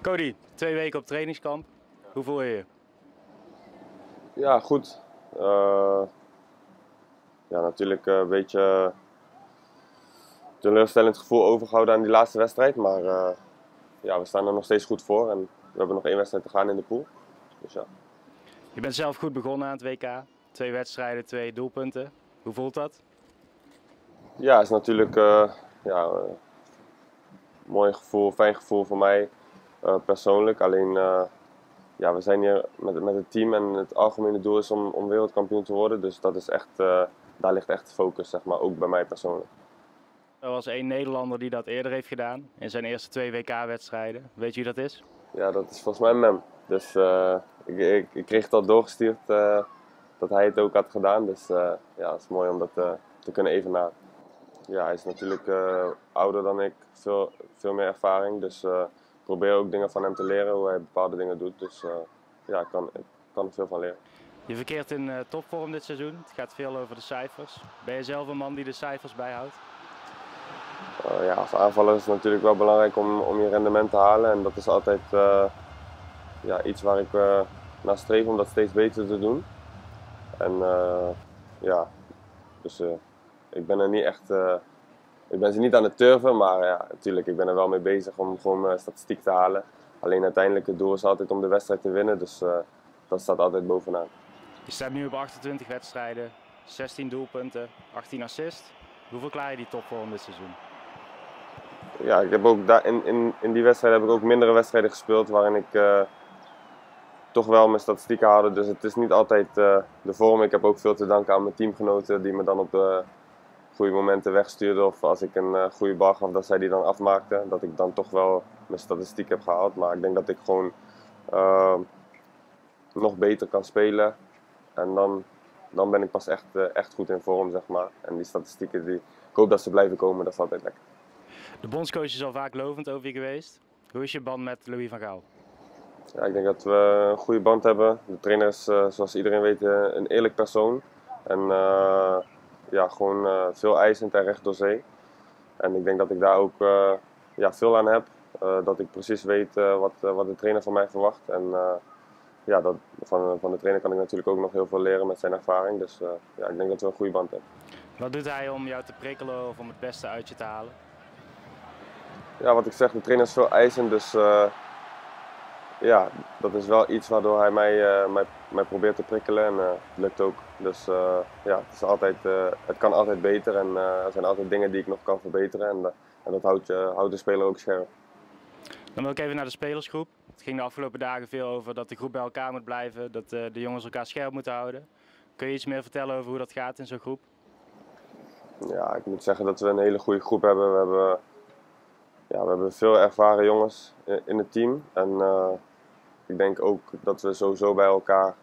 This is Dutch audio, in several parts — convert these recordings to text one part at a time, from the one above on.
Cody, 2 weken op trainingskamp. Hoe voel je je? Ja, goed. Ja, natuurlijk een beetje teleurstellend gevoel overgehouden aan die laatste wedstrijd. Maar ja, we staan er nog steeds goed voor en we hebben nog 1 wedstrijd te gaan in de pool. Dus ja. Je bent zelf goed begonnen aan het WK. 2 wedstrijden, 2 doelpunten. Hoe voelt dat? Ja, is natuurlijk ja, mooi gevoel, fijn gevoel voor mij persoonlijk. Alleen ja, we zijn hier met het team en het algemene doel is om wereldkampioen te worden. Dus dat is echt, daar ligt echt de focus, zeg maar, ook bij mij persoonlijk. Er was 1 Nederlander die dat eerder heeft gedaan in zijn eerste 2 WK-wedstrijden. Weet je wie dat is? Ja, dat is volgens mij Mem. Dus ik kreeg het al doorgestuurd dat hij het ook had gedaan. Dus ja, het is mooi om dat te kunnen evenaren. Ja, hij is natuurlijk ouder dan ik, veel meer ervaring. Dus ik probeer ook dingen van hem te leren, hoe hij bepaalde dingen doet. Dus ja, ik kan er veel van leren. Je verkeert in topvorm dit seizoen. Het gaat veel over de cijfers. Ben je zelf een man die de cijfers bijhoudt? Ja, als aanvaller is het natuurlijk wel belangrijk om je rendement te halen. En dat is altijd ja, iets waar ik naar streef om dat steeds beter te doen. En ja, dus ik ben er niet echt, ik ben ze niet aan het turven, maar ja, natuurlijk, ik ben er wel mee bezig om gewoon mijn statistiek te halen. Alleen uiteindelijk het doel is altijd om de wedstrijd te winnen, dus dat staat altijd bovenaan. Je staat nu op 28 wedstrijden, 16 doelpunten, 18 assists. Hoe verklaar je die topvorm dit seizoen? Ja, ik heb ook in die wedstrijden heb ik ook mindere wedstrijden gespeeld waarin ik toch wel mijn statistieken haalde. Dus het is niet altijd de vorm. Ik heb ook veel te danken aan mijn teamgenoten die me dan op de goede momenten wegstuurden. Of als ik een goede bal gaf, dat zij die dan afmaakten. Dat ik dan toch wel mijn statistiek heb gehaald. Maar ik denk dat ik gewoon nog beter kan spelen. En dan ben ik pas echt goed in vorm, zeg maar. En die statistieken, ik hoop dat ze blijven komen. Dat is altijd lekker. De bondscoach is al vaak lovend over je geweest. Hoe is je band met Louis van Gaal? Ja, ik denk dat we een goede band hebben. De trainer is, zoals iedereen weet, een eerlijk persoon. En ja, gewoon veel eisend en recht door zee. En ik denk dat ik daar ook ja, veel aan heb. Dat ik precies weet wat de trainer van mij verwacht. En ja, van de trainer kan ik natuurlijk ook nog heel veel leren met zijn ervaring. Dus ja, ik denk dat we een goede band hebben. Wat doet hij om jou te prikkelen of om het beste uit je te halen? Ja, wat ik zeg, de trainer is veel eisend. Dus ja, dat is wel iets waardoor hij mij probeert te prikkelen en het lukt ook. Dus ja, het kan altijd beter en er zijn altijd dingen die ik nog kan verbeteren en dat houdt de speler ook scherp. Dan wil ik even naar de spelersgroep. Het ging de afgelopen dagen veel over dat de groep bij elkaar moet blijven, dat de jongens elkaar scherp moeten houden. Kun je iets meer vertellen over hoe dat gaat in zo'n groep? Ja, ik moet zeggen dat we een hele goede groep hebben. We hebben veel ervaren jongens in het team en ik denk ook dat we sowieso bij elkaar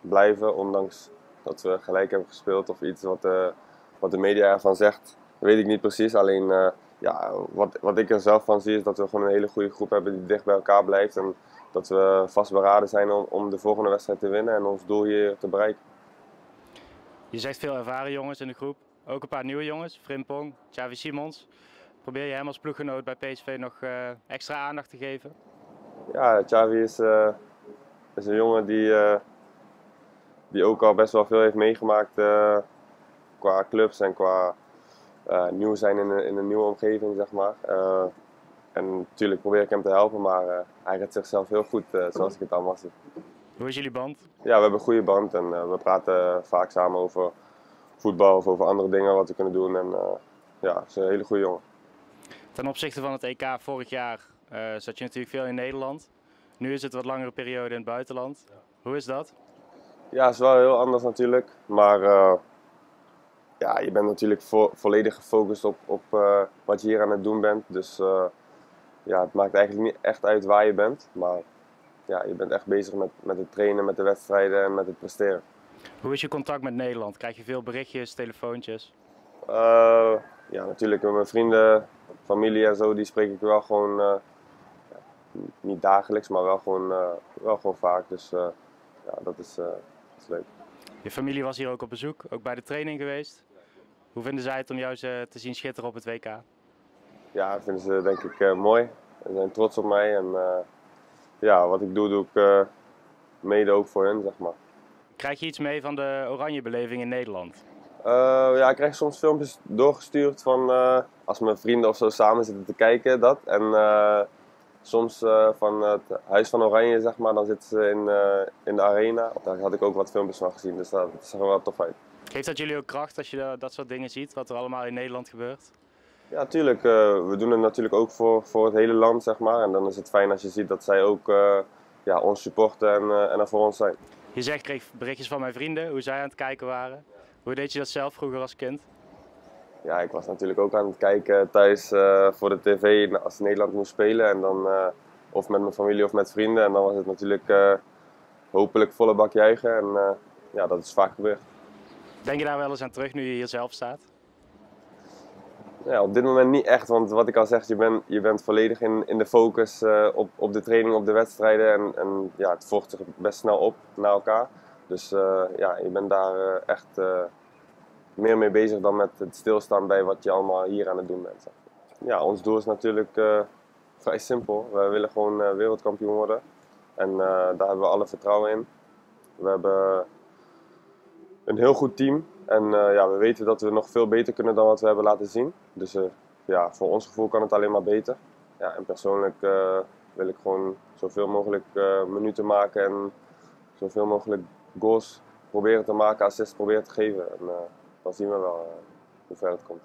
blijven, ondanks dat we gelijk hebben gespeeld of iets wat de media ervan zegt, weet ik niet precies. Alleen ja, wat ik er zelf van zie is dat we gewoon een hele goede groep hebben die dicht bij elkaar blijft en dat we vastberaden zijn om de volgende wedstrijd te winnen en ons doel hier te bereiken. Je zegt veel ervaren jongens in de groep, ook een paar nieuwe jongens, Frimpong, Xavi Simons. Probeer je hem als ploeggenoot bij PSV nog extra aandacht te geven? Ja, Xavi is een jongen die ook al best wel veel heeft meegemaakt qua clubs en qua nieuw zijn in een nieuwe omgeving, zeg maar. En natuurlijk probeer ik hem te helpen, maar hij redt zichzelf heel goed, zoals ik het allemaal zie. Hoe is jullie band? Ja, we hebben een goede band en we praten vaak samen over voetbal of over andere dingen wat we kunnen doen. En ja, het is een hele goede jongen. Ten opzichte van het EK vorig jaar zat je natuurlijk veel in Nederland. Nu is het wat langere periode in het buitenland. Hoe is dat? Ja, het is wel heel anders natuurlijk, maar ja, je bent natuurlijk volledig gefocust op wat je hier aan het doen bent. Dus ja, het maakt eigenlijk niet echt uit waar je bent, maar ja, je bent echt bezig met het trainen, met de wedstrijden en met het presteren. Hoe is je contact met Nederland? Krijg je veel berichtjes, telefoontjes? Ja, natuurlijk met mijn vrienden, familie en zo, die spreek ik wel gewoon, ja, niet dagelijks, maar wel gewoon vaak. Dus ja, dat is leuk. Je familie was hier ook op bezoek, ook bij de training geweest. Hoe vinden zij het om jou te zien schitteren op het WK? Ja, dat vinden ze denk ik mooi. Ze zijn trots op mij en ja, wat ik doe, doe ik mede ook voor hun, zeg maar. Krijg je iets mee van de oranje beleving in Nederland? Ja, ik krijg soms filmpjes doorgestuurd van als mijn vrienden of zo samen zitten te kijken, dat. En soms van het Huis van Oranje, zeg maar, dan zitten ze in de arena. Daar had ik ook wat filmpjes van gezien, dus dat zag er wel tof uit. Geeft dat jullie ook kracht als je dat soort dingen ziet, wat er allemaal in Nederland gebeurt? Ja, tuurlijk. We doen het natuurlijk ook voor het hele land, zeg maar. En dan is het fijn als je ziet dat zij ook ja, ons supporten en er voor ons zijn. Je zegt, ik kreeg berichtjes van mijn vrienden, hoe zij aan het kijken waren. Hoe deed je dat zelf vroeger als kind? Ja, ik was natuurlijk ook aan het kijken thuis voor de tv als Nederland moest spelen. En dan of met mijn familie of met vrienden. En dan was het natuurlijk hopelijk volle bak juichen. En ja, dat is vaak gebeurd. Denk je daar wel eens aan terug nu je hier zelf staat? Ja, op dit moment niet echt, want wat ik al zeg, je bent volledig in de focus op de training, op de wedstrijden. En ja, het volgt zich best snel op naar elkaar. Dus ja, je bent daar echt meer mee bezig dan met het stilstaan bij wat je allemaal hier aan het doen bent. Ja, ons doel is natuurlijk vrij simpel. We willen gewoon wereldkampioen worden. En daar hebben we alle vertrouwen in. We hebben een heel goed team. En ja, we weten dat we nog veel beter kunnen dan wat we hebben laten zien. Dus ja, voor ons gevoel kan het alleen maar beter. Ja, en persoonlijk wil ik gewoon zoveel mogelijk minuten maken en zoveel mogelijk goals proberen te maken, assists proberen te geven. En dan zien we wel hoe ver het komt.